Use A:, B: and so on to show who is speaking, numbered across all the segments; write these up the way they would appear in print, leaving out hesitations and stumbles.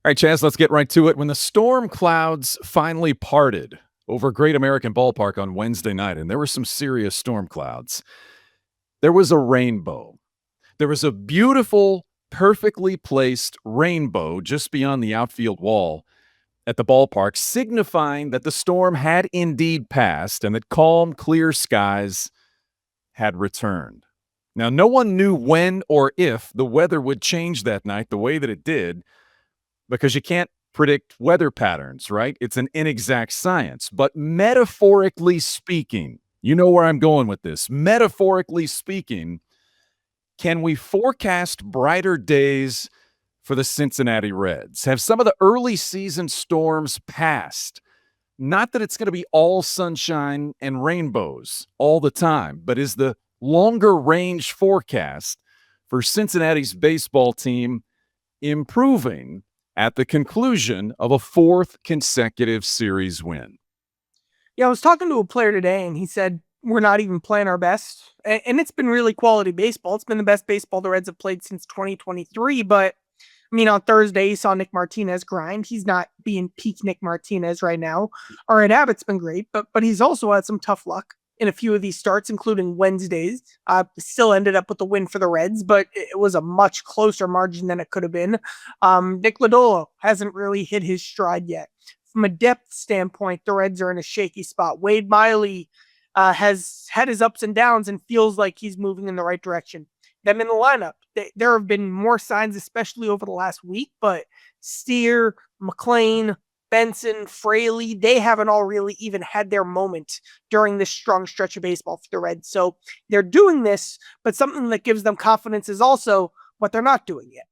A: All right, Chaz, let's get right to it. When the storm clouds finally parted over Great American Ballpark on Wednesday night, and there were some serious storm clouds, there was a rainbow. There was a beautiful, perfectly placed rainbow just beyond the outfield wall at the ballpark, signifying that the storm had indeed passed and that calm, clear skies had returned. Now, no one knew when or if the weather would change that night the way that it did, because you can't predict weather patterns, right? It's an inexact science. But metaphorically speaking, you know where I'm going with this. Metaphorically speaking, can we forecast brighter days for the Cincinnati Reds? Have some of the early season storms passed? Not that it's going to be all sunshine and rainbows all the time, but is the longer range forecast for Cincinnati's baseball team improving at the conclusion of a fourth consecutive series win?
B: Yeah, I was talking to a player today, and he said, we're not even playing our best. And it's been really quality baseball. It's been the best baseball the Reds have played since 2023. But, I mean, on Thursday, you saw Nick Martinez grind. He's not being peak Nick Martinez right now. Art Abbott's been great, but he's also had some tough luck in a few of these starts, including Wednesdays. Still ended up with a win for the Reds, but it was a much closer margin than it could have been. Nick Lodolo hasn't really hit his stride yet. From a depth standpoint, the Reds are in a shaky spot. Wade Miley has had his ups and downs and feels like he's moving in the right direction. Them in the lineup, there have been more signs, especially over the last week, but Steer, McLean, Benson, Fraley, they haven't all really even had their moment during this strong stretch of baseball for the Reds. So they're doing this, but something that gives them confidence is also what they're not doing yet.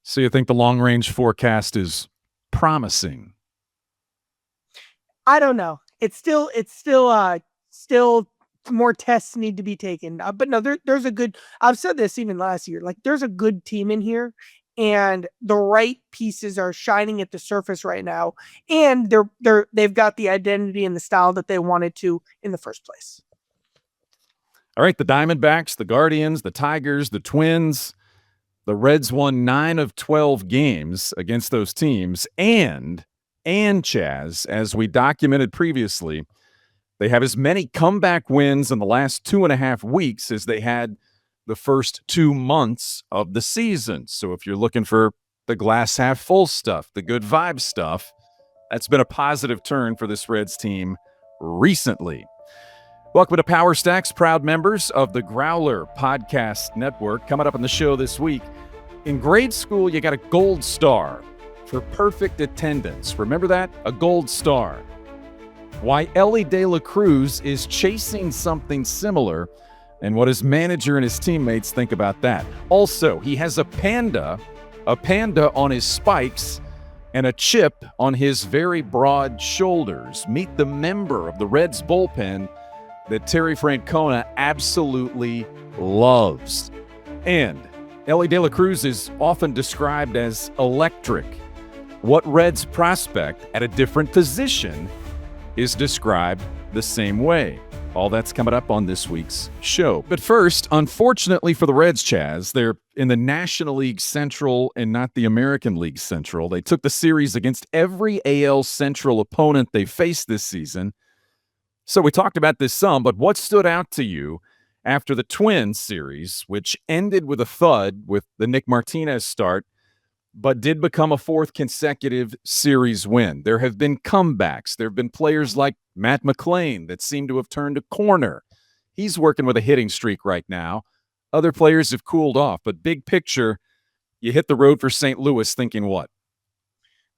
A: So you think the long range forecast is promising?
B: I don't know. It's still more tests need to be taken. But no, there's a good, I've said this even last year, like there's a good team in here and the right pieces are shining at the surface right now. And they've got the identity and the style that they wanted to in the first place.
A: All right, the Diamondbacks, the Guardians, the Tigers, the Twins, the Reds won 9 of 12 games against those teams. And Chaz, as we documented previously, they have as many comeback wins in the last 2.5 weeks as they had the first 2 months of the season. So if you're looking for the glass half full stuff, the good vibe stuff, that's been a positive turn for this Reds team recently. Welcome to Power Stacks, proud members of the Growler Podcast Network. Coming up on the show this week, in grade school, you got a gold star for perfect attendance. Remember that? A gold star. Why Elly De La Cruz is chasing something similar and what his manager and his teammates think about that. Also, he has a panda on his spikes and a chip on his very broad shoulders. Meet the member of the Reds bullpen that Terry Francona absolutely loves. And Elly De La Cruz is often described as electric. What Reds prospect at a different position is described the same way? All that's coming up on this week's show. But first, unfortunately for the Reds, Chaz, they're in the National League Central and not the American League Central. They took the series against every AL Central opponent they faced this season. So we talked about this some, but what stood out to you after the Twins series, which ended with a thud with the Nick Martinez start, but did become a fourth consecutive series win? There have been comebacks. There have been players like Matt McLean that seem to have turned a corner. He's working with a hitting streak right now. Other players have cooled off, but big picture, you hit the road for St. Louis thinking what?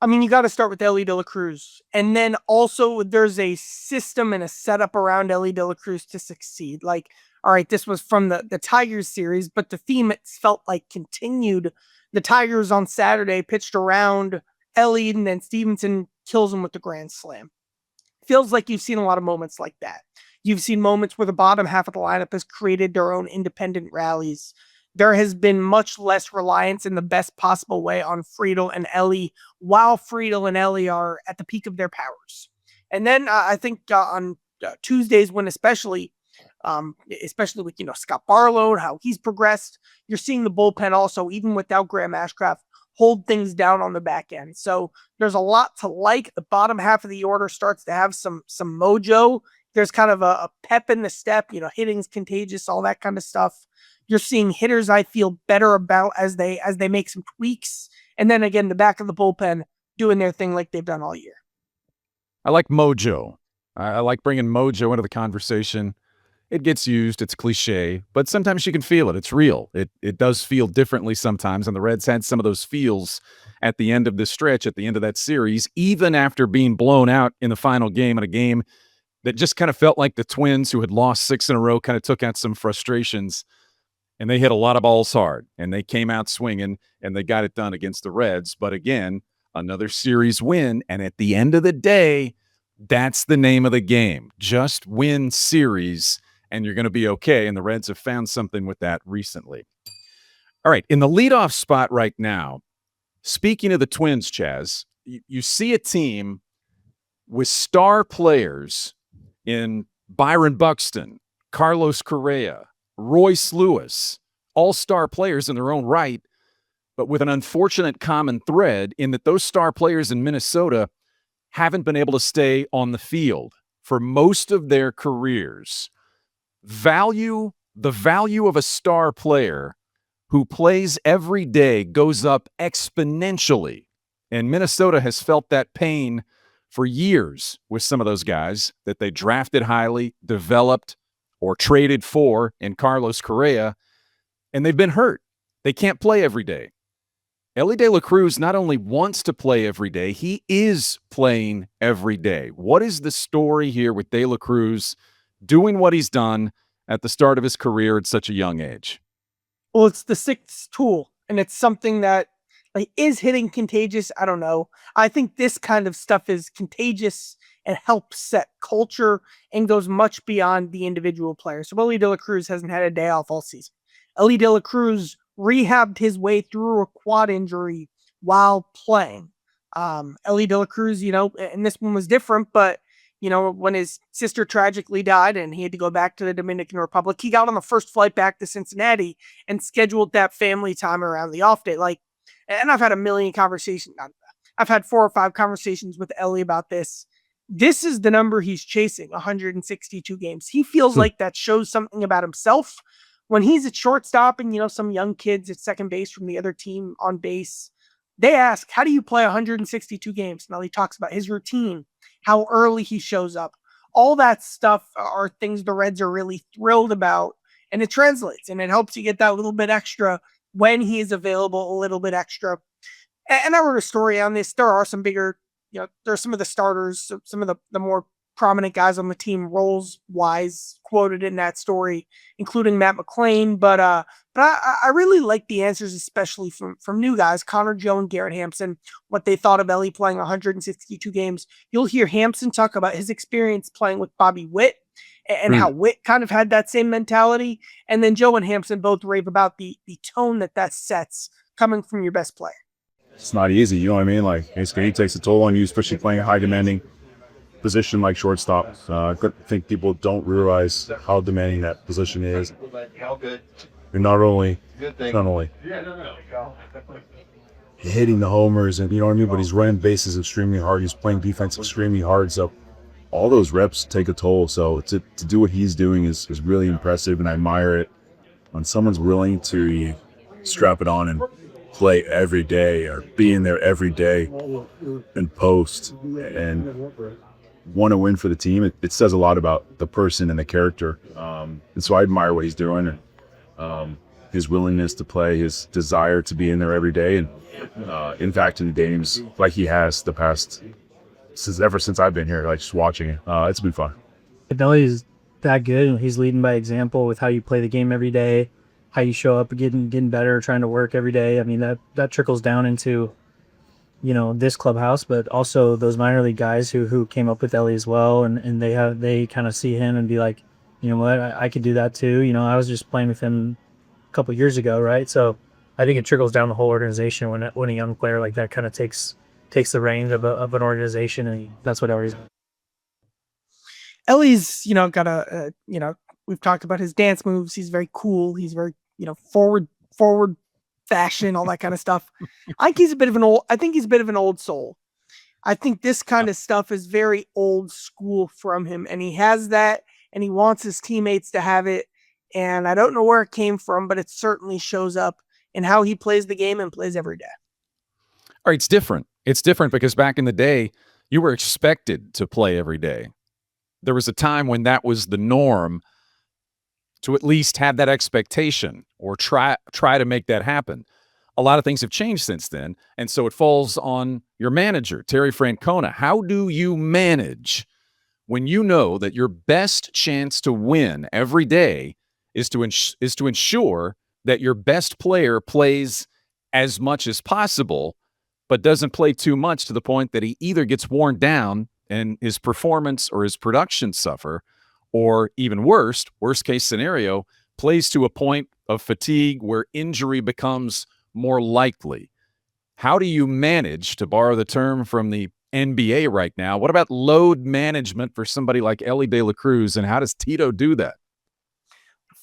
B: I mean, you got to start with Elly De La Cruz. And then also there's a system and a setup around Elly De La Cruz to succeed. Like, all right, this was from the Tigers series, but the theme, it felt like, continued. The Tigers on Saturday pitched around Elly, and then Stevenson kills him with the grand slam. Feels like you've seen a lot of moments like that. You've seen moments where the bottom half of the lineup has created their own independent rallies. There has been much less reliance in the best possible way on Friedl and Elly, while Friedl and Elly are at the peak of their powers. And then I think on Tuesday's win especially with, Scott Barlow, how he's progressed, you're seeing the bullpen also, even without Graham Ashcraft, hold things down on the back end. So there's a lot to like. The bottom half of the order starts to have some mojo. There's kind of a pep in the step, hitting's contagious, all that kind of stuff. You're seeing hitters I feel better about as they make some tweaks. And then again, the back of the bullpen doing their thing like they've done all year.
A: I like mojo. I like bringing mojo into the conversation. It gets used. It's cliche, but sometimes you can feel it. It's real. It does feel differently sometimes, and the Reds had some of those feels at the end of this stretch, at the end of that series, even after being blown out in the final game, in a game that just kind of felt like the Twins, who had lost 6 in a row, kind of took out some frustrations, and they hit a lot of balls hard, and they came out swinging, and they got it done against the Reds. But again, another series win, and at the end of the day, that's the name of the game. Just win series, and you're going to be okay, and the Reds have found something with that recently. All right, in the leadoff spot right now, speaking of the Twins, Chaz, you see a team with star players in Byron Buxton, Carlos Correa, Royce Lewis, all-star players in their own right, but with an unfortunate common thread in that those star players in Minnesota haven't been able to stay on the field for most of their careers. The value of a star player who plays every day goes up exponentially. And Minnesota has felt that pain for years with some of those guys that they drafted highly, developed, or traded for in Carlos Correa, and they've been hurt. They can't play every day. Elly De La Cruz not only wants to play every day, he is playing every day. What is the story here with De La Cruz doing what he's done at the start of his career at such a young age?
B: Well, it's the sixth tool, and it's something that is hitting contagious. I don't know. I think this kind of stuff is contagious and helps set culture and goes much beyond the individual player. So Elly De La Cruz hasn't had a day off all season. Elly De La Cruz rehabbed his way through a quad injury while playing. Elly De La Cruz, and this one was different, but when his sister tragically died and he had to go back to the Dominican Republic, he got on the first flight back to Cincinnati and scheduled that family time around the off day. And I've had a million conversations. I've had 4 or 5 conversations with Elly about this. This is the number he's chasing, 162 games. He feels like that shows something about himself. When he's at shortstop and, some young kids at second base from the other team on base, they ask, how do you play 162 games? Now he talks about his routine, how early he shows up. All that stuff are things the Reds are really thrilled about, and it translates, and it helps you get that little bit extra when he is available, a little bit extra. And I wrote a story on this. There are some bigger, there are some of the starters, some of the more prominent guys on the team, roles-wise, quoted in that story, including Matt McClain. But I really like the answers, especially from new guys, Connor Joe and Garrett Hampson, what they thought of Elly playing 162 games. You'll hear Hampson talk about his experience playing with Bobby Witt and how Witt kind of had that same mentality. And then Joe and Hampson both rave about the tone that sets coming from your best player.
C: It's not easy, you know what I mean? Basically, he takes a toll on you, especially playing a high demanding position like shortstop. I think people don't realize how demanding that position is. You're not only hitting the homers and but he's running bases extremely hard. He's playing defense extremely hard. So all those reps take a toll. So to do what he's doing is really impressive, and I admire it. When someone's willing to strap it on and play every day or be in there every day and post and want to win for the team, it says a lot about the person and the character. And so I admire what he's doing, and his willingness to play, his desire to be in there every day, and impacting the games like he has the past ever since I've been here, just watching it. It's been fun.
D: Elly's that good, and he's leading by example with how you play the game every day, how you show up, getting better, trying to work every day. I mean, that trickles down into this clubhouse, but also those minor league guys who came up with Elly as well, and they kind of see him and be like, you know what, I could do that too. I was just playing with him a couple years ago, right? So I think it trickles down the whole organization when a young player like that kind of takes the reins of an organization, and that's what Elly's.
B: Elly's, got we've talked about his dance moves. He's very cool. He's very, forward fashion, all that kind of stuff. I think he's a bit of an old soul. I think this kind of stuff is very old school from him, and he has that, and he wants his teammates to have it. And I don't know where it came from, but it certainly shows up in how he plays the game and plays every day.
A: All right, it's different. It's different because back in the day, you were expected to play every day. There was a time when that was the norm to at least have that expectation or try to make that happen. A lot of things have changed since then, and so it falls on your manager, Terry Francona. How do you manage when you know that your best chance to win every day is to ensure that your best player plays as much as possible, but doesn't play too much to the point that he either gets worn down and his performance or his production suffer, or even worst case scenario, plays to a point of fatigue where injury becomes more likely? How do you manage, to borrow the term from the NBA right now, what about load management for somebody like Elly De La Cruz, and how does Tito do that?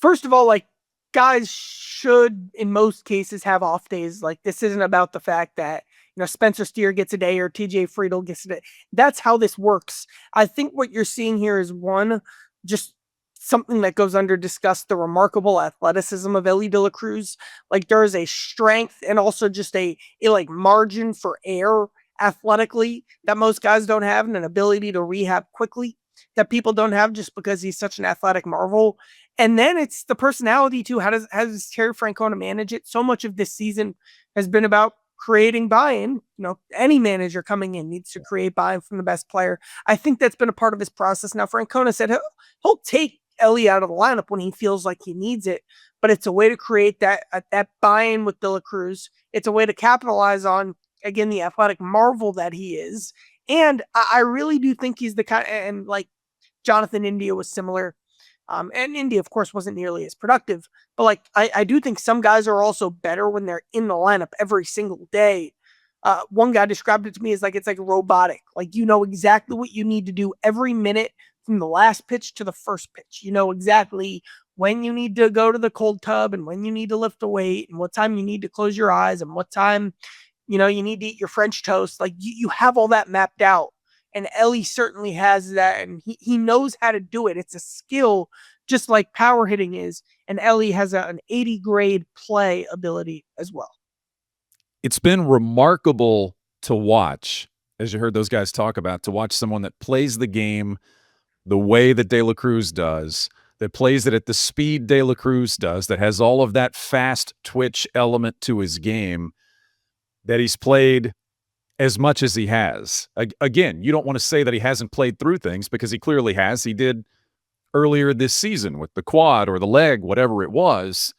B: First of all, like, guys should, in most cases, have off days. Like, this isn't about the fact that, Spencer Steer gets a day or TJ Friedel gets a day. That's how this works. I think what you're seeing here is one, just something that goes under discussed, the remarkable athleticism of Elly De La Cruz. Like, there is a strength and also just a like margin for error athletically that most guys don't have, and an ability to rehab quickly that people don't have just because he's such an athletic marvel. And then it's the personality too. How does Terry Francona manage it? So much of this season has been about creating buy-in. Any manager coming in needs to create buy-in from the best player. I think that's been a part of his process. Now, Francona said he'll take Elly out of the lineup when he feels like he needs it, but it's a way to create that buy-in with De La Cruz. It's a way to capitalize on, again, the athletic marvel that he is. And I really do think he's the kind, and like Jonathan India was similar. And India, of course, wasn't nearly as productive. But like, I do think some guys are also better when they're in the lineup every single day. One guy described it to me as like, it's like robotic. Like, you know exactly what you need to do every minute from the last pitch to the first pitch. You know exactly when you need to go to the cold tub and when you need to lift a weight and what time you need to close your eyes and what time, you need to eat your French toast. Like, you have all that mapped out. And Elly certainly has that, and he knows how to do it. It's a skill, just like power hitting is. And Elly has an 80 grade play ability as well.
A: It's been remarkable to watch, as you heard those guys talk about, to watch someone that plays the game the way that De La Cruz does, that plays it at the speed De La Cruz does, that has all of that fast twitch element to his game, that he's played as much as he has. Again, you don't want to say that he hasn't played through things, because he clearly has. He did earlier this season with the quad or the leg, whatever it was.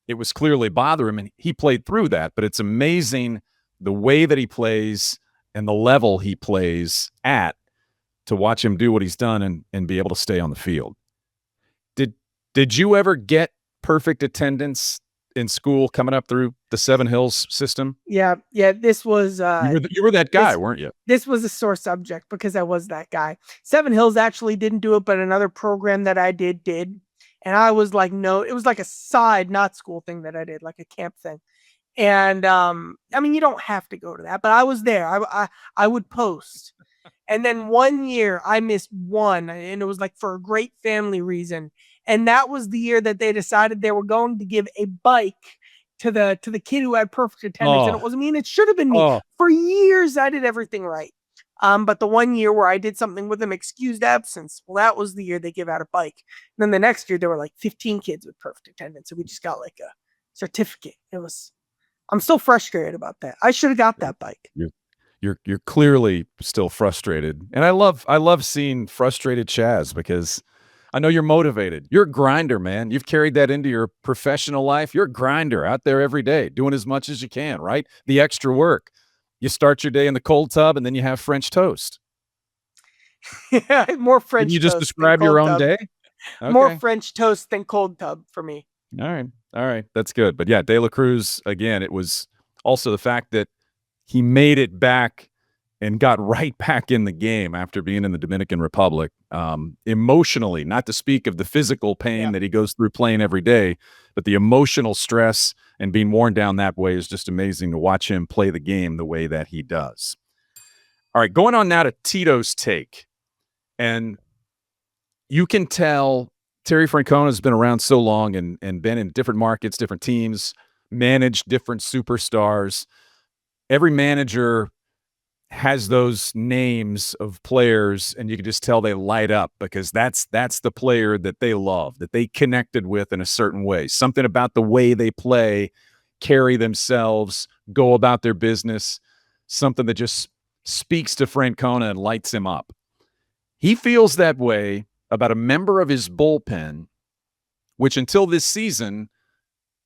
A: It was clearly bothering him, and he played through that. But it's amazing the way that he plays and the level he plays at, to watch him do what he's done and be able to stay on the field. Did you ever get perfect attendance in school coming up through the Seven Hills system?
B: Yeah. This was
A: you were that guy, weren't you?
B: This was a sore subject because I was that guy. Seven Hills actually didn't do it, but another program that I did. And I was like, no, it was like a side, not school thing that I did, like a camp thing. And I mean, you don't have to go to that, but I was there. I would post. And then one year I missed one, and it was like for a great family reason. And that was the year that they decided they were going to give a bike to the kid who had perfect attendance. And it wasn't me, and it should have been me. For years, I did everything right. But the one year where I did something with an excused absence, well, that was the year they give out a bike. And then the next year, there were like 15 kids with perfect attendance. And we just got like a certificate. I'm still frustrated about that. I should have got that bike.
A: You're clearly still frustrated. And I love seeing frustrated Chaz, because I know you're motivated. You're a grinder, man. You've carried that into your professional life. You're a grinder out there every day, doing as much as you can, right? The extra work. You start your day in the cold tub, and then you have French toast.
B: Yeah, more French toast.
A: Can you just describe your own day?
B: Okay. More French toast than cold tub for me.
A: All right. That's good. But yeah, De La Cruz, again, it was also the fact that he made it back and got right back in the game after being in the Dominican Republic. Emotionally, not to speak of the physical pain that he goes through playing every day, but the emotional stress and being worn down that way is just amazing to watch him play the game the way that he does. All right, going on now to Tito's take. And you can tell Terry Francona has been around so long and been in different markets, different teams, managed different superstars. Every manager has those names of players, and you can just tell they light up because that's the player that they love, that they connected with in a certain way. Something about the way they play, carry themselves, go about their business, something that just speaks to Francona and lights him up. He feels that way about a member of his bullpen, which until this season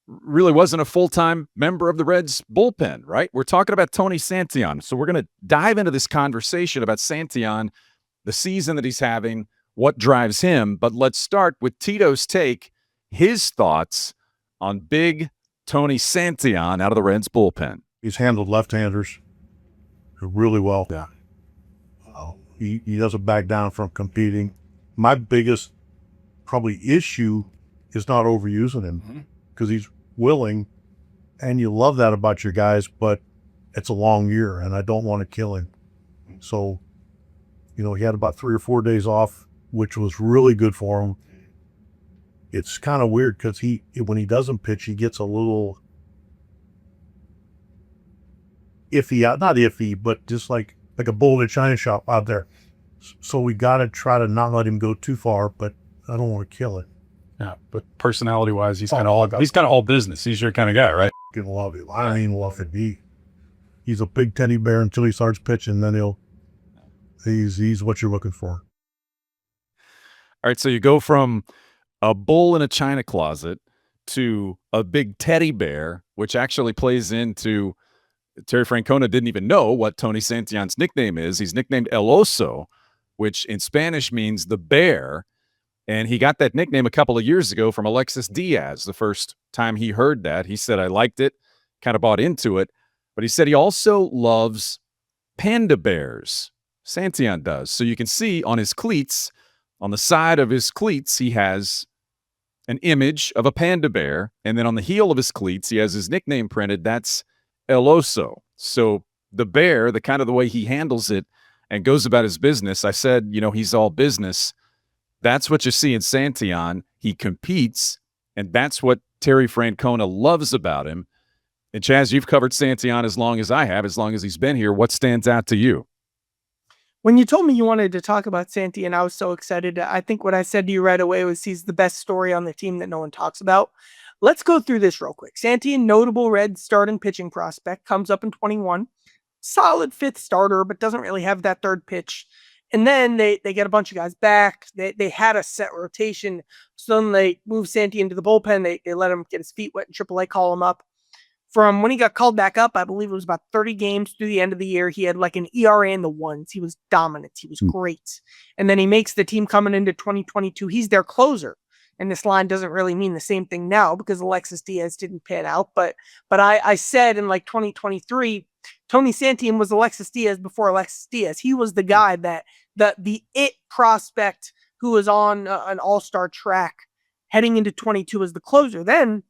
A: really wasn't a full-time member of the Reds bullpen, right? We're talking about Tony Santillan. So we're going to dive into this conversation about Santillan, the season that he's having, what drives him. But let's start with Tito's take, his thoughts on big Tony Santillan out of the Reds bullpen.
E: He's handled left-handers really well.
C: Yeah.
E: He doesn't back down from competing. My biggest probably issue is not overusing him because he's willing, and you love that about your guys, but it's a long year, and I don't want to kill him. So, he had about 3 or 4 days off, which was really good for him. It's kind of weird because when he doesn't pitch, he gets a little iffy, not iffy, but just like a bull in a china shop out there. So we got to try to not let him go too far, but I don't want to kill it.
F: Yeah, but personality-wise, he's kind of all business. He's your kind of guy, right?
E: I love him. I ain't love him. He's a big teddy bear until he starts pitching. Then he's what you're looking for.
A: All right, so you go from a bull in a china closet to a big teddy bear, which actually plays into Terry Francona didn't even know what Tony Santillan's nickname is. He's nicknamed El Oso, which in Spanish means the bear. And he got that nickname a couple of years ago from Alexis Diaz. The first time he heard that, he said, I liked it, kind of bought into it. But he said he also loves panda bears. Santillan does. So you can see on his cleats, on the side of his cleats, he has an image of a panda bear. And then on the heel of his cleats, he has his nickname printed. That's El Oso. So the bear, the kind of the way he handles it and goes about his business, I said, he's all business. That's what you see in Santillan. He competes, and that's what Terry Francona loves about him. And Chaz, you've covered Santillan as long as I have, as long as he's been here. What stands out to you?
B: When you told me you wanted to talk about Santillan, I was so excited. I think what I said to you right away was he's the best story on the team that no one talks about. Let's go through this real quick. Santillan, notable Red starting pitching prospect, comes up in 21. Solid fifth starter, but doesn't really have that third pitch. And then they get a bunch of guys back. They had a set rotation. So then they move Santillan to the bullpen. They let him get his feet wet in AAA, call him up. From when he got called back up, I believe it was about 30 games through the end of the year. He had like an ERA in the ones. He was dominant. He was great. And then he makes the team coming into 2022. He's their closer. And this line doesn't really mean the same thing now because Alexis Diaz didn't pan out. But I said in like 2023, Tony Santillan was Alexis Diaz before Alexis Diaz. He was the guy that the it prospect who was on an all-star track heading into 22 as the closer. Then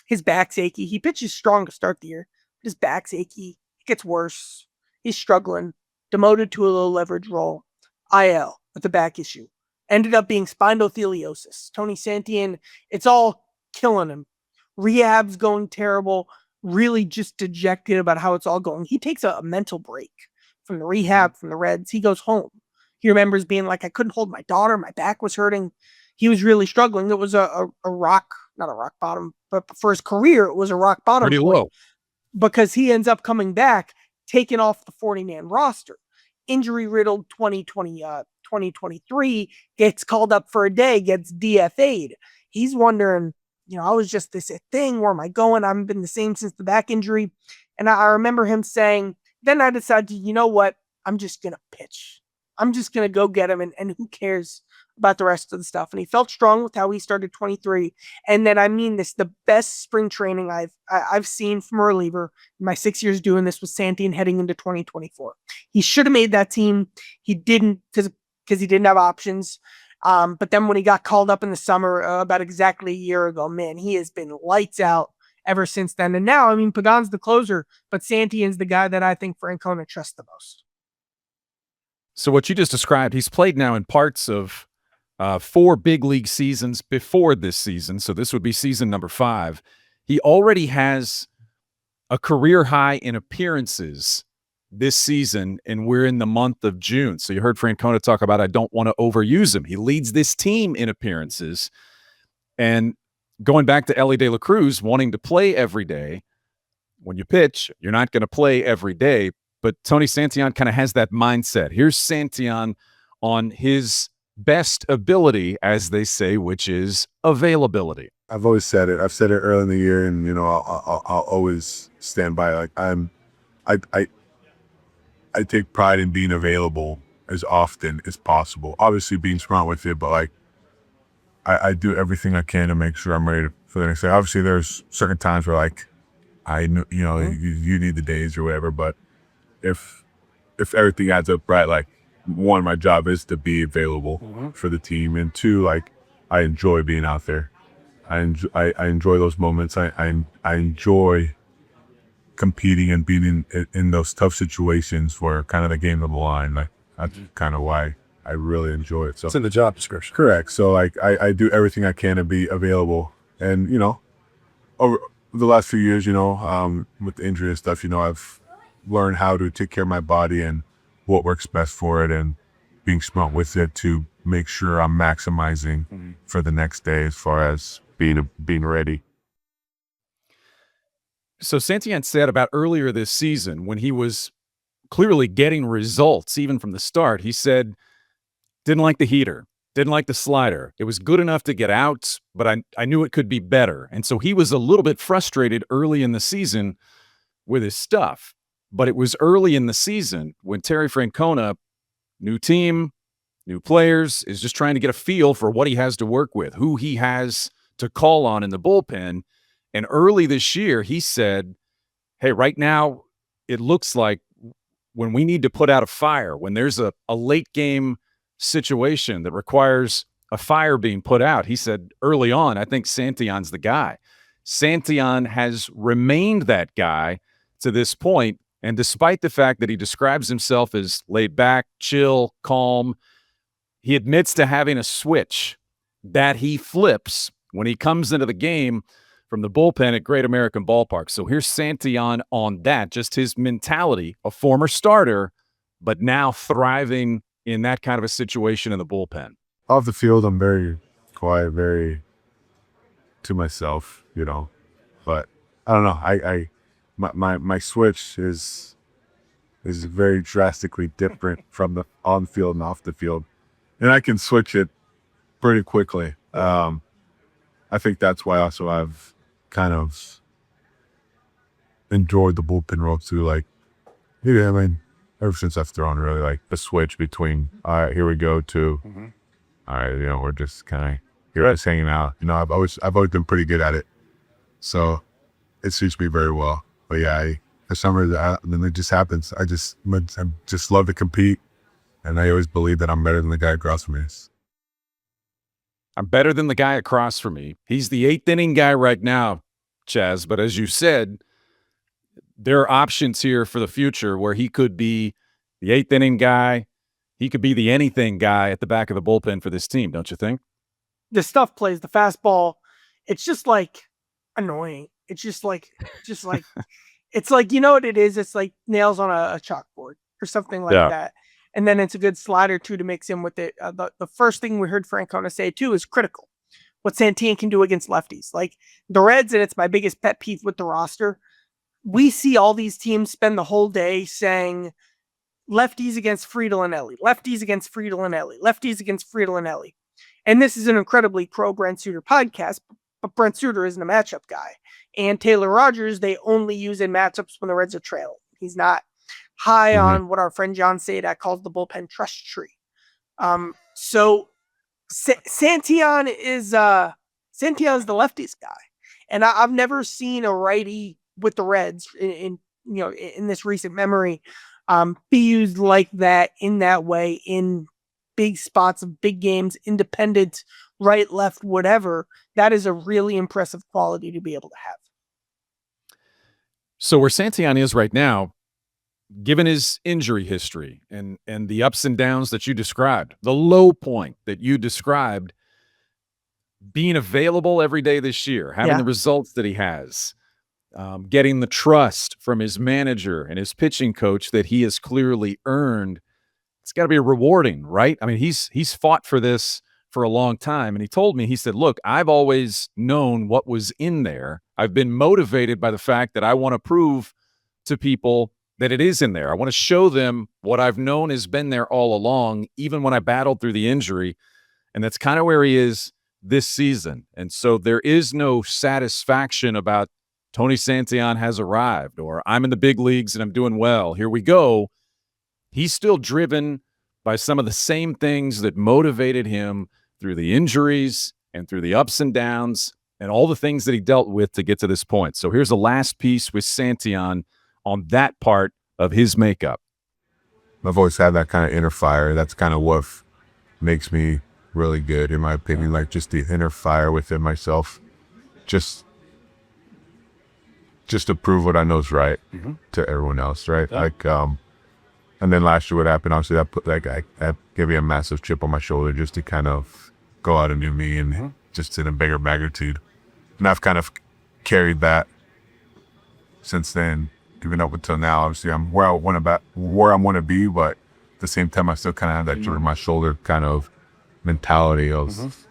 B: his back's achy. He pitches strong to start the year. But his back's achy. It gets worse. He's struggling. Demoted to a low leverage role. IL with a back issue. Ended up being spondylolisthesis. Tony Santillan, it's all killing him. Rehab's going terrible. Really just dejected about how it's all going. He takes a mental break from the rehab, from the Reds. He goes home. He remembers being like, I couldn't hold my daughter. My back was hurting. He was really struggling. It was a rock, not a rock bottom, but for his career, it was a rock bottom.
A: Pretty low.
B: Because he ends up coming back, taking off the 40-man roster. Injury-riddled 2023, gets called up for a day, gets DFA'd. He's wondering, I was just this thing. Where am I going? I haven't been the same since the back injury. And I remember him saying, then I decided, you know what? I'm just going to pitch. I'm just going to go get him. And who cares about the rest of the stuff. And he felt strong with how he started 23. And then, I mean this, the best spring training I've seen from a reliever in my 6 years doing this was Santillan heading into 2024. He should have made that team. He didn't because he didn't have options. But then when he got called up in the summer about exactly a year ago, man, he has been lights out ever since then. And now, I mean, Pagan's the closer, but Santillan's the guy that I think Francona trusts the most.
A: So what you just described, he's played now in parts of 4 big league seasons before this season. So this would be season number 5. He already has a career high in appearances this season, and we're in the month of June. So you heard Francona talk about, I don't want to overuse him. He leads this team in appearances. And going back to Elly De La Cruz wanting to play every day, when you pitch, you're not going to play every day. But Tony Santillan kind of has that mindset. Here's Santillan on his best ability, as they say, which is availability.
C: I've always said it. I've said it early in the year, and you know, I'll always stand by. Like I take pride in being available as often as possible. Obviously, being smart with it, but like I do everything I can to make sure I'm ready for the next day. Obviously, there's certain times where like you need the days or whatever, but if everything adds up right, like 1, my job is to be available for the team, and 2, like I enjoy being out there. I enjoy those moments. I enjoy competing and being in those tough situations where kind of the game of the line. Like that's kind of why I really enjoy it. So
F: It's in the job description.
C: correct. So like I do everything I can to be available, and you know, over the last few years, you know, with the injury and stuff, you know, I've learn how to take care of my body and what works best for it, and being smart with it to make sure I'm maximizing for the next day as far as being ready.
A: So Santillan said about earlier this season when he was clearly getting results even from the start, he said, didn't like the heater, didn't like the slider. It was good enough to get out, but I knew it could be better. And so he was a little bit frustrated early in the season with his stuff. But it was early in the season when Terry Francona, new team, new players, is just trying to get a feel for what he has to work with, who he has to call on in the bullpen. And early this year, he said, hey, right now, it looks like when we need to put out a fire, when there's a late game situation that requires a fire being put out, he said early on, I think Santillan's the guy. Santillan has remained that guy to this point. And despite the fact that he describes himself as laid back, chill, calm, he admits to having a switch that he flips when he comes into the game from the bullpen at Great American Ballpark. So here's Santillan on that, just his mentality, a former starter, but now thriving in that kind of a situation in the bullpen.
C: Off the field, I'm very quiet, very to myself, you know, but I don't know. My switch is very drastically different from the on field and off the field, and I can switch it pretty quickly. I think that's why also I've kind of enjoyed the bullpen role too. Like, yeah, I mean, ever since I've thrown really like the switch between all right, here we go to all right, you know, we're just kind of here just hanging out. You know, I've always been pretty good at it, so it suits me very well. But yeah, for some reason, then it just happens. I just love to compete, and I always believe that I'm better than the guy across from me.
A: I'm better than the guy across from me. He's the 8th inning guy right now, Chaz. But as you said, there are options here for the future where he could be the 8th inning guy. He could be the anything guy at the back of the bullpen for this team, don't you think?
B: The stuff plays, the fastball, it's just like annoying. It's just like it's like, you know what it is? It's like nails on a chalkboard or something like that. And then it's a good slider too to mix in with it. The first thing we heard Francona say too is critical. What Santillan can do against lefties. Like the Reds, and it's my biggest pet peeve with the roster. We see all these teams spend the whole day saying lefties against Friedel and Elly, lefties against Friedel and Elly, lefties against Friedel and Elly. And this is an incredibly pro Brent Suter podcast, but Brent Suter isn't a matchup guy. And Taylor Rogers, they only use in matchups when the Reds are trailing. He's not high on what our friend John Sadak calls the bullpen trust tree. So Santillan is the lefties guy, and I've never seen a righty with the Reds in this recent memory be used like that in that way in big spots of big games, independent, right, left, whatever. That is a really impressive quality to be able to have.
A: So where Santillan is right now, given his injury history and the ups and downs that you described, the low point that you described, being available every day this year, having the results that he has, getting the trust from his manager and his pitching coach that he has clearly earned, it's got to be rewarding, right? I mean, he's fought for this for a long time, and he told me, he said, look, I've always known what was in there. I've been motivated by the fact that I want to prove to people that it is in there. I want to show them what I've known has been there all along, even when I battled through the injury. And that's kind of where he is this season. And so there is no satisfaction about Tony Santillan has arrived, or I'm in the big leagues and I'm doing well. Here we go. He's still driven by some of the same things that motivated him through the injuries and through the ups and downs and all the things that he dealt with to get to this point. So here's the last piece with Santillan on that part of his makeup.
G: I've always had that kind of inner fire. That's kind of what makes me really good, in my opinion, like just the inner fire within myself. Just to prove what I know is right to everyone else, right? Yeah. Like, and then last year what happened, obviously that gave me a massive chip on my shoulder just to kind of go out and do me and just in a bigger magnitude. And I've kind of carried that since then, even up until now. Obviously I'm where I want to be, but at the same time I still kind of have that chip on my shoulder kind of mentality of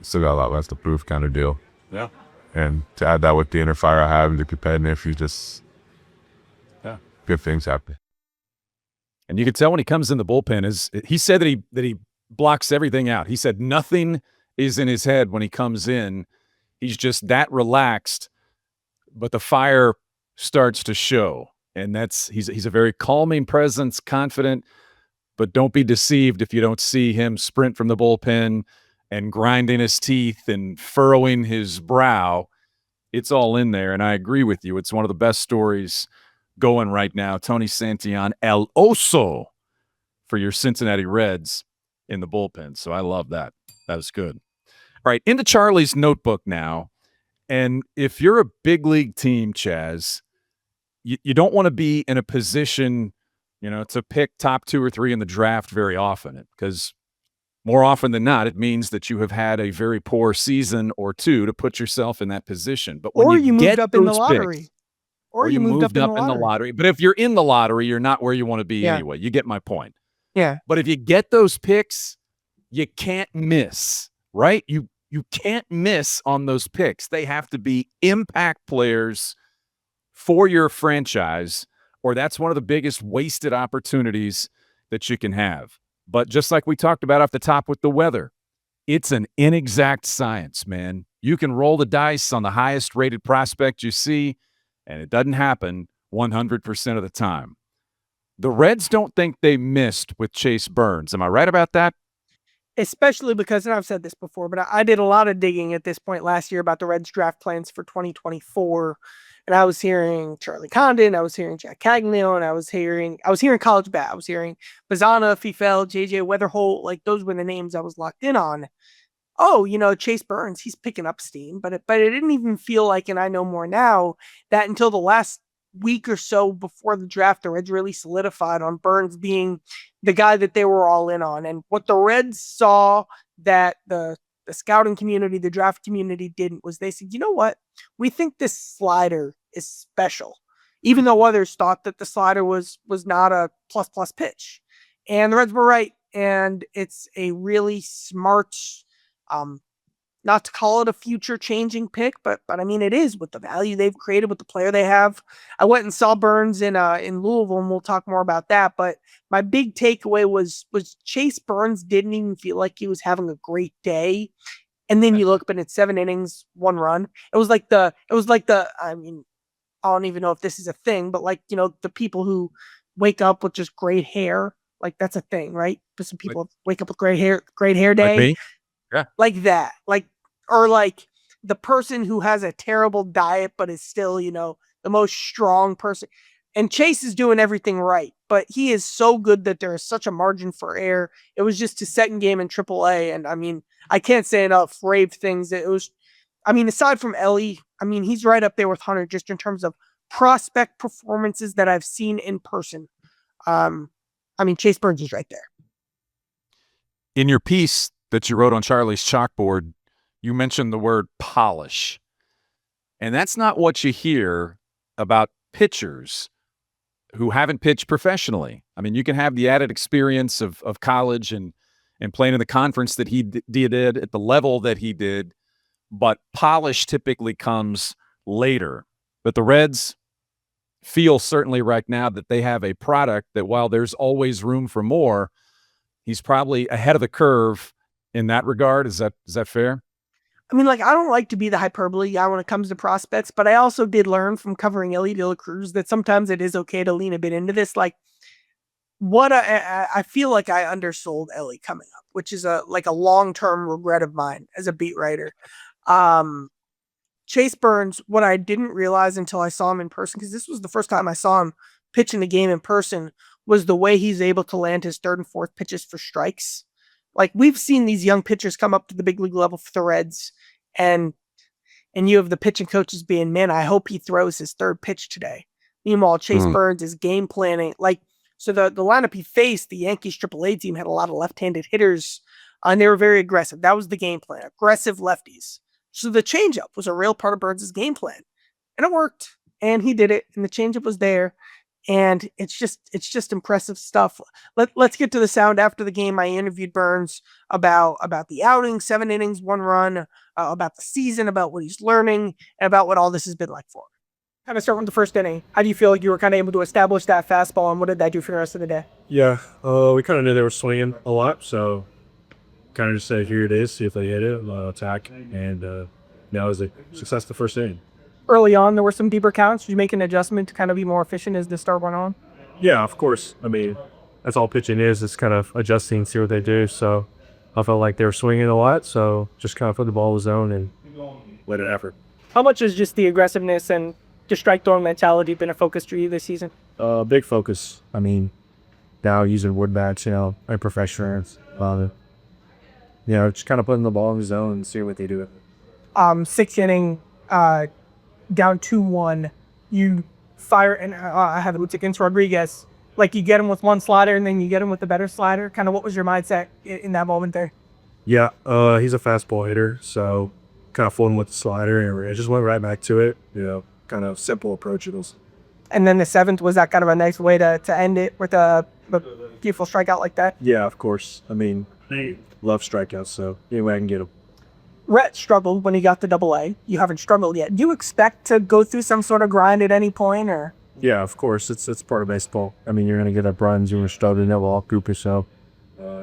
G: still got a lot less to prove kind of deal.
F: Yeah.
G: And to add that with the inner fire I have and the competitive, you just good things happen.
A: And you can tell when he comes in the bullpen, is he said that he blocks everything out. He said nothing is in his head when he comes in. He's just that relaxed, but the fire starts to show. And he's a very calming presence, confident, but don't be deceived if you don't see him sprint from the bullpen and grinding his teeth and furrowing his brow. It's all in there, and I agree with you. It's one of the best stories going right now. Tony Santillan, El Oso, for your Cincinnati Reds in the bullpen. So I love that. That was good. All right, into Charlie's notebook now. And if you're a big league team, Chaz, you don't want to be in a position, to pick top 2 or 3 in the draft very often, because more often than not, it means that you have had a very poor season or two to put yourself in that position. But when
B: you moved up in the lottery.
A: Picks, or you moved up in the lottery. But if you're in the lottery, you're not where you want to be anyway. You get my point.
B: Yeah.
A: But if you get those picks, you can't miss, right? You can't miss on those picks. They have to be impact players for your franchise, or that's one of the biggest wasted opportunities that you can have. But just like we talked about off the top with the weather, it's an inexact science, man. You can roll the dice on the highest rated prospect you see, and it doesn't happen 100% of the time. The Reds don't think they missed with Chase Burns. Am I right about that?
B: Especially because, and I've said this before, but I did a lot of digging at this point last year about the Reds draft plans for 2024. And I was hearing Charlie Condon, I was hearing Jack Cagney, and I was hearing College Bat. I was hearing Bazana, Fifel, JJ Weatherholt. Like, those were the names I was locked in on. Oh, Chase Burns, he's picking up steam. But it didn't even feel like, and I know more now, that until the last week or so before the draft, the Reds really solidified on Burns being the guy that they were all in on. And what the Reds saw that the scouting community, the draft community didn't, was they said, you know what? We think this slider is special, even though others thought that the slider was not a plus pitch. And the Reds were right. And it's a really smart, not to call it a future changing pick, but I mean, it is with the value they've created with the player they have. I went and saw Burns in Louisville, and we'll talk more about that. But my big takeaway was Chase Burns didn't even feel like he was having a great day. And then you look, but it's 7 innings, 1 run. It was like the, I mean, I don't even know if this is a thing, but like, the people who wake up with just great hair Like that's a thing, right? But some people wake up with great hair day.
A: Like me? Yeah.
B: Like that. Or like the person who has a terrible diet but is still, the most strong person. And Chase is doing everything right, but he is so good that there is such a margin for error. It was just his second game in AAA, and I mean, I can't say enough rave things. Aside from Elly, he's right up there with Hunter just in terms of prospect performances that I've seen in person. Chase Burns is right there.
A: In your piece that you wrote on Charlie's chalkboard, you mentioned the word polish. And that's not what you hear about pitchers who haven't pitched professionally. I mean, you can have the added experience of college and playing in the conference that he did at the level that he did, but polish typically comes later. But the Reds feel certainly right now that they have a product that, while there's always room for more, he's probably ahead of the curve in that regard. Is that fair?
B: I don't like to be the hyperbole guy when it comes to prospects, but I also did learn from covering Elly De La Cruz that sometimes it is okay to lean a bit into this. I feel like I undersold Elly coming up, which is a long-term regret of mine as a beat writer. Chase Burns, what I didn't realize until I saw him in person, because this was the first time I saw him pitch in the game in person, was the way he's able to land his third and fourth pitches for strikes. We've seen these young pitchers come up to the big league level for the Reds, and you have the pitching coaches being, man, I hope he throws his third pitch today. Meanwhile, Chase Burns is game planning. So the lineup he faced, the Yankees AAA team, had a lot of left-handed hitters, and they were very aggressive. That was the game plan, aggressive lefties. So the changeup was a real part of Burns' game plan, and it worked, and he did it, and the changeup was there. And it's just impressive stuff. Let's get to the sound after the game. I interviewed Burns about the outing, 7 innings, 1 run, about the season, about what he's learning, and about what all this has been like for him. Kind of start with the first inning. How do you feel like you were kind of able to establish that fastball, and what did that do for the rest of the day?
H: Yeah, we kind of knew they were swinging a lot, so kind of just said, here it is, see if they hit it, attack, and it was a success the first inning.
B: Early on, there were some deeper counts. Did you make an adjustment to kind of be more efficient as the start went on?
H: Yeah, of course. That's all pitching is. It's kind of adjusting, see what they do. So I felt like they were swinging a lot, so just kind of put the ball in the zone and let it effort.
B: How much has just the aggressiveness and the strike throwing mentality been a focus for you this season?
H: Big focus. Now using wood bats, and professionals. Just kind of putting the ball in the zone and seeing what they do.
B: 6th inning, down 2-1, you fire, and I have it against Rodriguez. You get him with one slider, and then you get him with a better slider. Kind of what was your mindset in that moment there?
H: Yeah, he's a fastball hitter, so kind of fooling with the slider, and I just went right back to it. Kind of simple approach to those.
B: And then the 7th, was that kind of a nice way to end it with a beautiful strikeout like that?
H: Yeah, of course. They love strikeouts, so any way I can get them.
B: Rhett struggled when he got to AA. You haven't struggled yet. Do you expect to go through some sort of grind at any point, or?
H: Yeah, of course. It's part of baseball. You're going to get up runs. You're going to struggle, and that will all group yourself.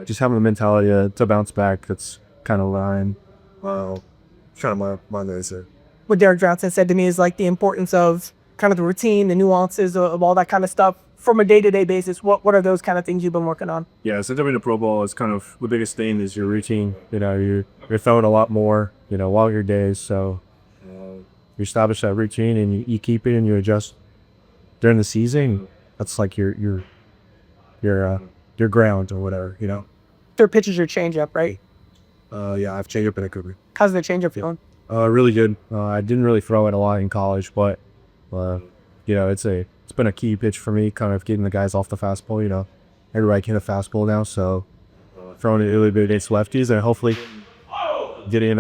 H: Just having the mentality to bounce back, that's kind of line. Kind of my nose there.
B: What Derek Johnson said to me is the importance of kind of the routine, the nuances of all that kind of stuff. From a day-to-day basis, what are those kind of things you've been working on?
H: Yeah, since I'm in the pro ball, it's kind of the biggest thing is your routine. You're throwing a lot more, while your days. So you establish that routine and you keep it and you adjust during the season. That's like your ground or whatever.
B: Third pitch is your changeup, right?
H: Yeah, I've changed up in a couple.
B: How's the changeup feeling?
H: Really good. I didn't really throw it a lot in college, but it's been a key pitch for me, kind of getting the guys off the fastball. Everybody can hit a fastball now, so throwing it a little bit against lefties and hopefully getting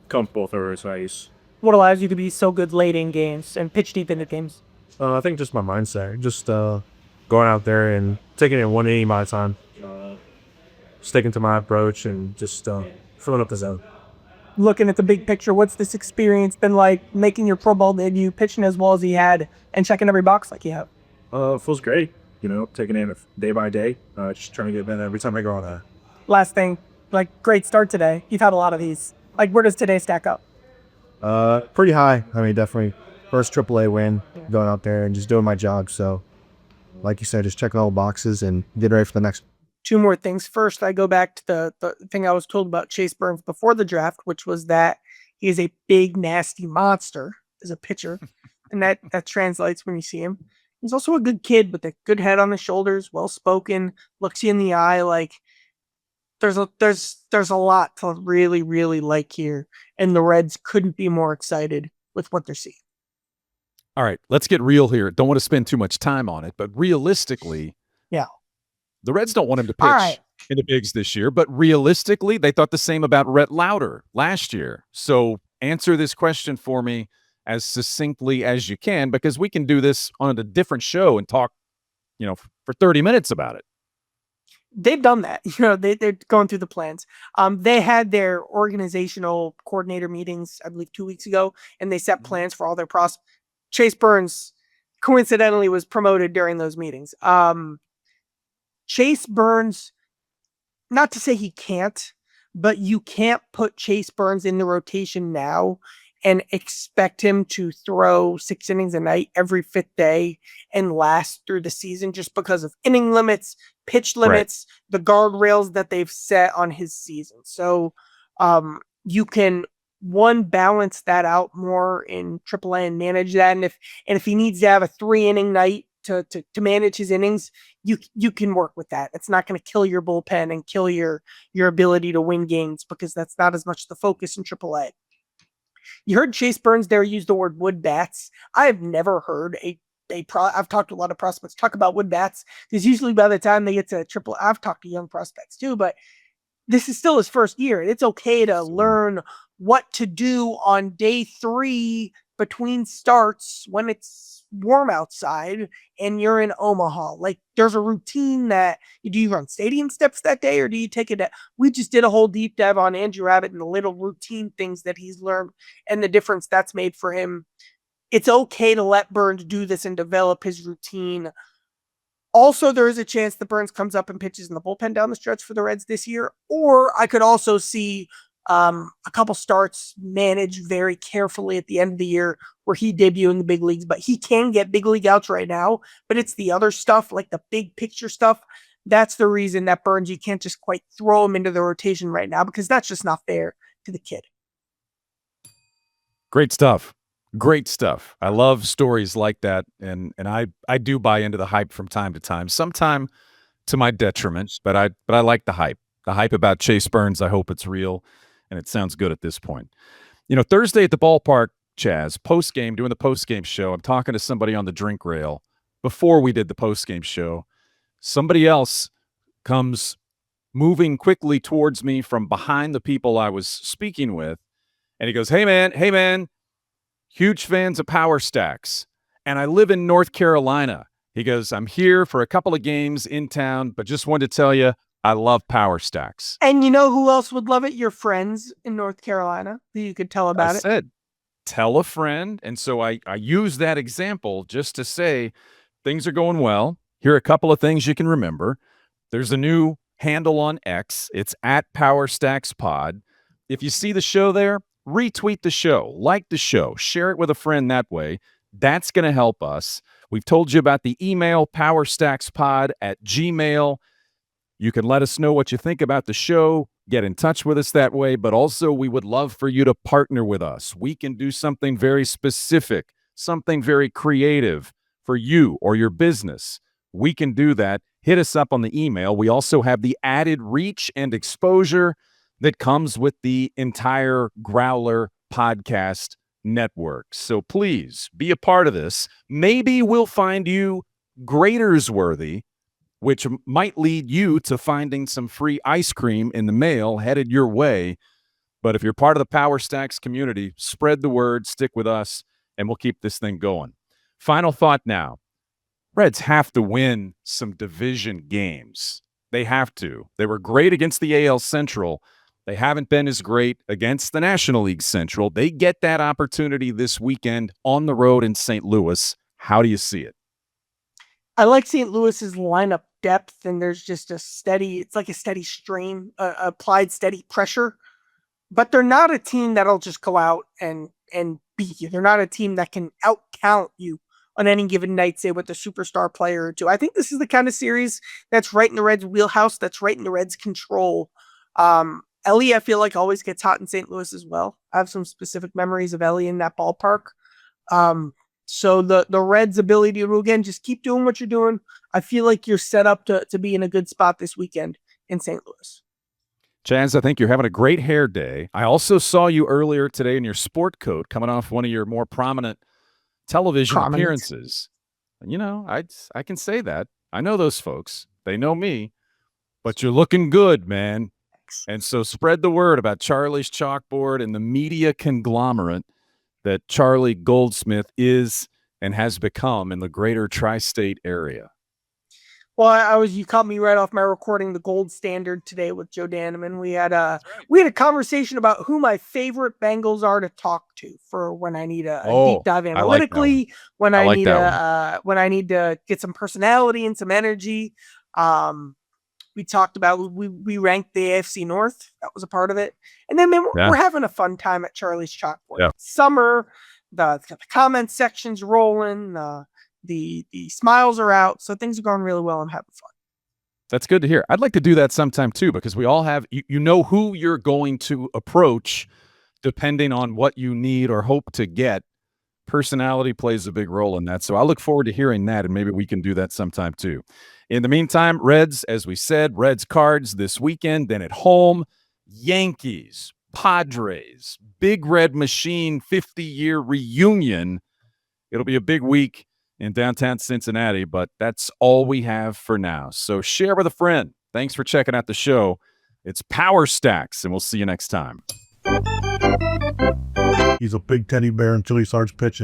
H: comfortable through his face.
B: What allows you to be so good late in games and pitch deep into games?
H: I think just my mindset, just going out there and taking it 1 inning at a time, sticking to my approach and just filling up the zone.
B: Looking at the big picture, what's this experience been like, making your pro ball debut, pitching as well as he had, and checking every box like you have?
H: It feels great, taking it day by day, just trying to get better every time I go on that.
B: Last thing, great start today. You've had a lot of these. Where does today stack up?
H: Pretty high. Definitely first AAA win, going out there and just doing my job. So like you said, just check all the boxes and get ready for the next.
B: Two more things. First, I go back to the thing I was told about Chase Burns before the draft, which was that he is a big, nasty monster as a pitcher. And that translates when you see him. He's also a good kid with a good head on his shoulders, well-spoken, looks you in the eye. Like, there's a lot to really, really like here. And the Reds couldn't be more excited with what they're seeing.
A: All right, let's get real here. Don't want to spend too much time on it, but realistically,
B: Yeah.
A: the Reds don't want him to
B: All
A: pitch
B: right.
A: in the bigs this year, but realistically, they thought the same about Rhett Lauder last year. So answer this question for me as succinctly as you can, because we can do this on a different show and talk, for 30 minutes about it.
B: They've done that. They're going through the plans. They had their organizational coordinator meetings, I believe, 2 weeks ago, and they set plans for all their prospects. Chase Burns coincidentally was promoted during those meetings. Chase Burns, not to say he can't, but you can't put Chase Burns in the rotation now and expect him to throw 6 innings a night every 5th day and last through the season just because of inning limits, pitch limits, the guardrails that they've set on his season. So you can balance that out more in AAA and manage that. And if he needs to have a 3-inning night to manage his innings, you can work with that. It's not going to kill your bullpen and kill your ability to win games, because that's not as much the focus in AAA. You heard Chase Burns there use the word wood bats. I have never heard I've talked to a lot of prospects talk about wood bats, because usually by the time they get to AAA, I've talked to young prospects too, but this is still his first year. It's okay to learn what to do on day 3 between starts when it's warm outside and you're in Omaha. Like, there's a routine that do you run stadium steps that day, or do you take it? We just did a whole deep dive on Andrew Abbott and the little routine things that he's learned and the difference that's made for him. It's okay to let Burns do this and develop his routine. Also, there is a chance that Burns comes up and pitches in the bullpen down the stretch for the Reds this year. Or I could also see a couple starts managed very carefully at the end of the year where he debut in the big leagues. But he can get big league outs right now. But it's the other stuff, like the big picture stuff. That's the reason that Burns, you can't just quite throw him into the rotation right now, because that's just not fair to the kid.
A: Great stuff. Great stuff. I love stories like that, and I do buy into the hype from time to time. Sometime to my detriment, but I like the hype. The hype about Chase Burns, I hope it's real, and it sounds good at this point. Thursday at the ballpark, Chaz, doing the post-game show, I'm talking to somebody on the drink rail. Before we did the post-game show, somebody else comes moving quickly towards me from behind the people I was speaking with, and he goes, hey man, huge fans of Power Stacks, and I live in North Carolina. He goes, I'm here for a couple of games in town, but just wanted to tell you, I love Power Stacks.
B: And you know who else would love it? Your friends in North Carolina who you could tell about it.
A: I said, tell a friend. And so I use that example just to say things are going well. Here are a couple of things you can remember. There's a new handle on X. It's at Power Stacks Pod. If you see the show there, retweet the show, like the show, share it with a friend that way. That's going to help us. We've told you about the email, powerstackspod@gmail.com. You can let us know what you think about the show, get in touch with us that way, but also we would love for you to partner with us. We can do something very specific, something very creative for you or your business. We can do that. Hit us up on the email. We also have the added reach and exposure that comes with the entire Growler podcast network. So please be a part of this. Maybe we'll find you graders worthy, which might lead you to finding some free ice cream in the mail headed your way. But if you're part of the Power Stacks community, spread the word, stick with us, and we'll keep this thing going. Final thought now. Reds have to win some division games. They have to. They were great against the AL Central. They haven't been as great against the National League Central. They get that opportunity this weekend on the road in St. Louis. How do you see it?
B: I like St. Louis's lineup depth, and there's just it's like a steady strain, applied steady pressure. But they're not a team that'll just go out and beat you. They're not a team that can out-count you on any given night, say with a superstar player or two. I think this is the kind of series that's right in the Reds' wheelhouse, that's right in the Reds' control. Elly, I feel like, always gets hot in St. Louis as well. I have some specific memories of Elly in that ballpark. So the Reds' ability to, again, just keep doing what you're doing. I feel like you're set up to be in a good spot this weekend in St. Louis.
A: Chaz, I think you're having a great hair day. I also saw you earlier today in your sport coat coming off one of your more prominent television appearances. You know, I can say that. I know those folks. They know me. But you're looking good, man. And so spread the word about Charlie's Chalkboard and the media conglomerate that Charlie Goldsmith is and has become in the greater tri-state area.
B: Well, you caught me right off my recording the Gold Standard today with Joe Daneman. We had a conversation about who my favorite Bengals are to talk to for when I need a deep dive analytically, when I need to get some personality and some energy. We talked about we ranked the AFC North. That was a part of it. And then we're having a fun time at Charlie's Chalkboard.
A: Yeah.
B: Summer, the comment section's rolling. The smiles are out, so things are going really well. I'm having fun.
A: That's good to hear. I'd like to do that sometime too, because we all have, you know who you're going to approach depending on what you need or hope to get. Personality plays a big role in that. So I look forward to hearing that, and maybe we can do that sometime too. In the meantime, Reds, as we said, Reds Cards this weekend, then at home, Yankees, Padres, Big Red Machine 50-year reunion. It'll be a big week in downtown Cincinnati, but that's all we have for now. So share with a friend. Thanks for checking out the show. It's Power Stacks, and we'll see you next time.
E: He's a big teddy bear until he starts pitching.